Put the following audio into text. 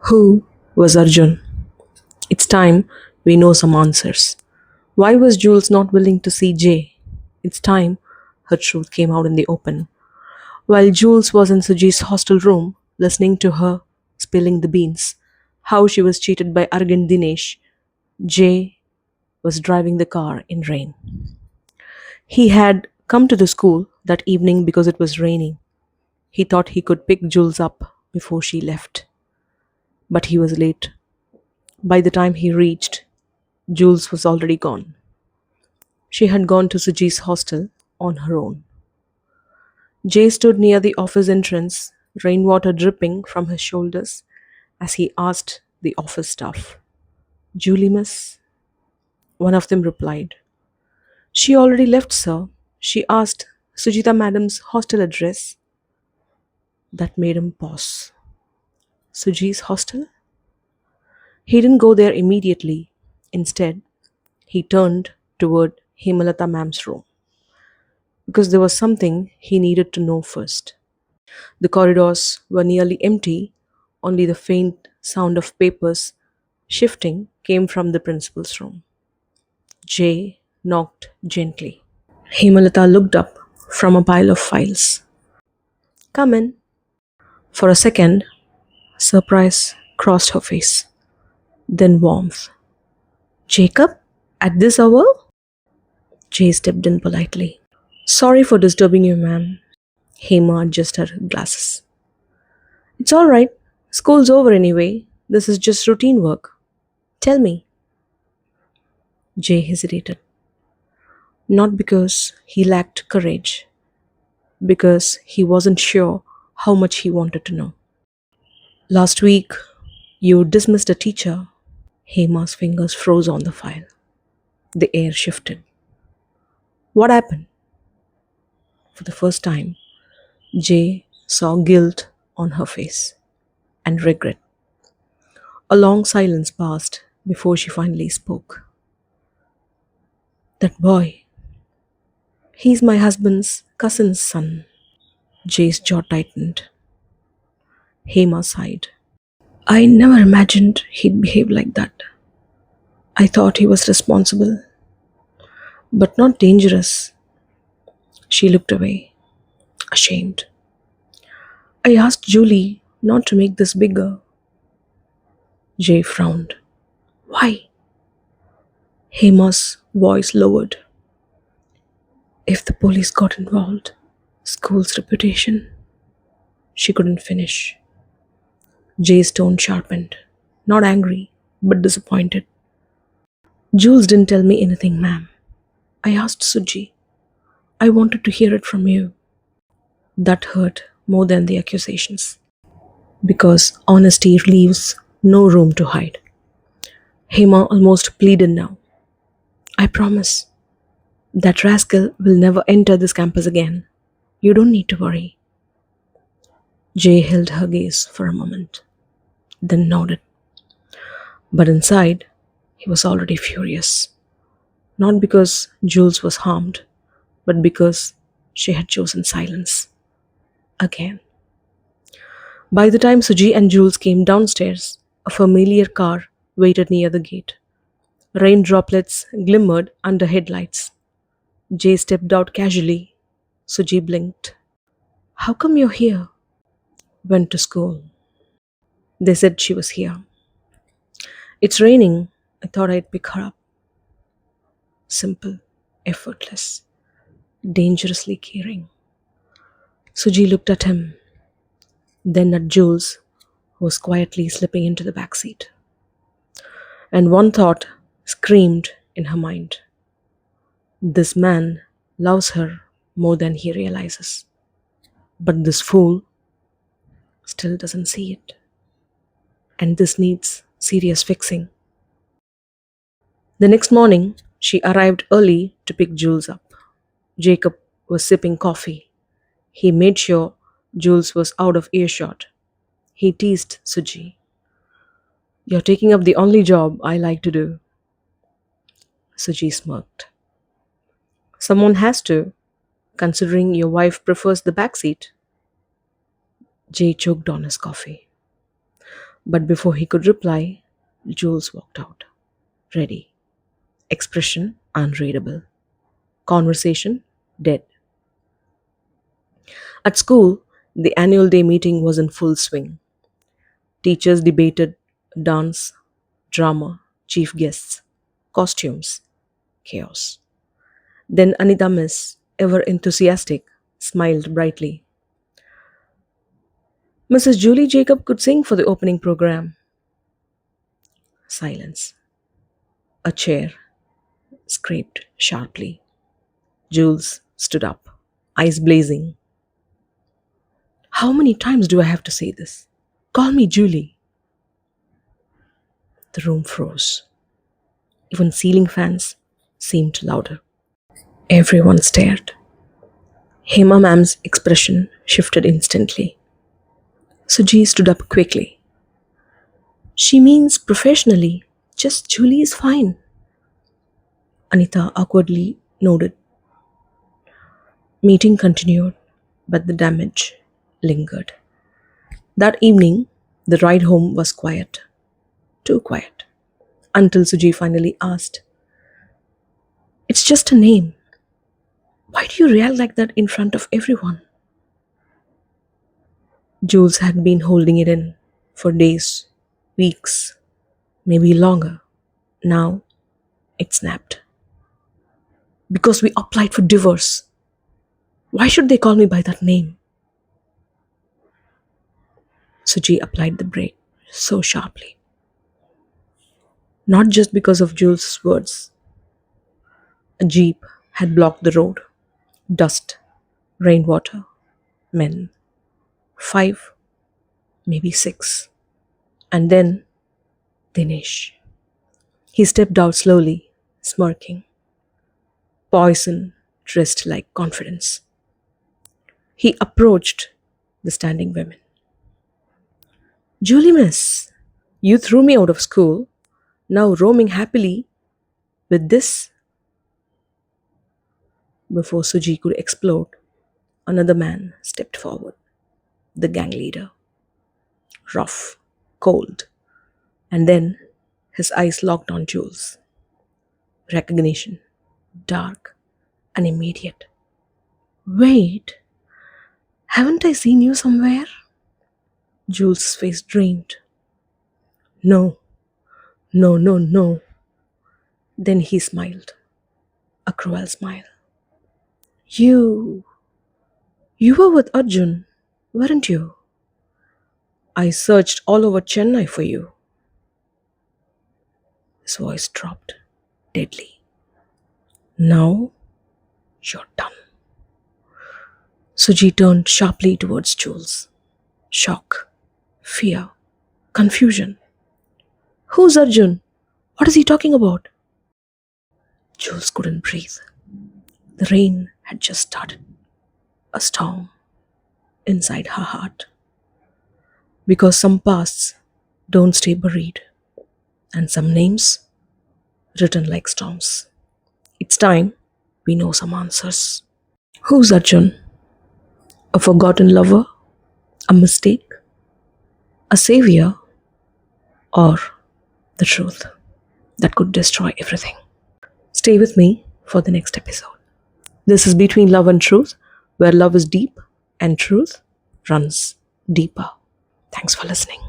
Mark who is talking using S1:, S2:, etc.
S1: Who was Arjun? It's time we know some answers. Why was Jules not willing to see Jay? It's time her truth came out in the open. While Jules was in Suji's hostel room, listening to her spilling the beans, how she was cheated by arrogant Dinesh, Jay was driving the car in rain. He had come to the school that evening because it was raining. He thought he could pick Jules up before she left, but he was late. By the time he reached, Jules was already gone. She had gone to Suji's hostel on her own. Jay stood near the office entrance, rainwater dripping from his shoulders, as he asked the office staff, Julie, miss? One of them replied, She already left, sir. She asked Sujita madam's hostel address. That made him pause. Suji's hostel? He didn't go there immediately. Instead, he turned toward Hemalata ma'am's room because there was something he needed to know first. The corridors were nearly empty, only the faint sound of papers shifting came from the principal's room. Jay knocked gently. Hemalata looked up from a pile of files. Come in. For a second, surprise crossed her face, then warmth. Jacob? At this hour? Jay stepped in politely. Sorry for disturbing you, ma'am. Hema adjusted her glasses. It's all right. School's over anyway. This is just routine work. Tell me. Jay hesitated. Not because he lacked courage, because he wasn't sure how much he wanted to know. Last week, you dismissed a teacher. Hema's fingers froze on the file. The air shifted. What happened? For the first time, Jay saw guilt on her face and regret. A long silence passed before she finally spoke. That boy, he's my husband's cousin's son. Jay's jaw tightened. Hema sighed. I never imagined he'd behave like that. I thought he was responsible, but not dangerous. She looked away, ashamed. I asked Julie not to make this bigger. Jay frowned. Why? Hema's voice lowered. If the police got involved, school's reputation. She couldn't finish. Jay's tone sharpened. Not angry, but disappointed. Jules didn't tell me anything, ma'am. I asked Suji. I wanted to hear it from you. That hurt more than the accusations. Because honesty leaves no room to hide. Hema almost pleaded now. I promise. That rascal will never enter this campus again. You don't need to worry. Jay held her gaze for a moment, then nodded. But inside, he was already furious. Not because Jules was harmed, but because she had chosen silence. Again. By the time Suji and Jules came downstairs, a familiar car waited near the gate. Rain droplets glimmered under headlights. Jay stepped out casually. Suji blinked. How come you're here? Went to school. They said she was here. It's raining. I thought I'd pick her up. Simple, effortless, dangerously caring. Suji looked at him, then at Jules, who was quietly slipping into the back seat. And one thought screamed in her mind. This man loves her more than he realizes. But this fool still doesn't see it. And this needs serious fixing. The next morning, she arrived early to pick Jules up. Jacob was sipping coffee. He made sure Jules was out of earshot. He teased Suji. You're taking up the only job I like to do. Suji smirked. Someone has to, considering your wife prefers the back seat. Jay choked on his coffee. But before he could reply, Jules walked out. Ready. Expression unreadable. Conversation dead. At school, the annual day meeting was in full swing. Teachers debated dance, drama, chief guests, costumes, chaos. Then Anita Miss, ever enthusiastic, smiled brightly. Mrs. Julie Jacob could sing for the opening program. Silence. A chair scraped sharply. Jules stood up, eyes blazing. How many times do I have to say this? Call me Julie. The room froze. Even ceiling fans seemed louder. Everyone stared. Hema ma'am's expression shifted instantly. Suji stood up quickly. She means professionally. Just Julie is fine. Anita awkwardly nodded. Meeting continued, but the damage lingered. That evening, the ride home was quiet. Too quiet. Until Suji finally asked, "It's just a name. Why do you react like that in front of everyone?" Jules had been holding it in for days, weeks, maybe longer. Now it snapped. Because we applied for divorce. Why should they call me by that name? Suji applied the brake so sharply. Not just because of Jules' words. A jeep had blocked the road. Dust, rainwater, men. 5, maybe 6. And then Dinesh. He stepped out slowly, smirking. Poison dressed like confidence. He approached the standing women. "Julie Miss, you threw me out of school, now roaming happily with this." Before Suji could explode, another man stepped forward, the gang leader. Rough, cold, and then his eyes locked on Jules. Recognition, dark and immediate. "Wait, haven't I seen you somewhere?" Jules' face drained. "No, no, no, no." Then he smiled, a cruel smile. You were with Arjun, weren't you? I searched all over Chennai for you." His voice dropped, deadly. "Now you're done." Suji turned sharply towards Jules. Shock, fear, confusion. "Who's Arjun? What is he talking about?" Jules couldn't breathe. The rain had just started. A storm inside her heart. Because some pasts don't stay buried, and some names written like storms. It's time we know some answers. Who's Arjun? A forgotten lover? A mistake? A savior? Or the truth that could destroy everything? Stay with me for the next episode. This is Between Love and Truth, where love is deep and truth runs deeper. Thanks for listening.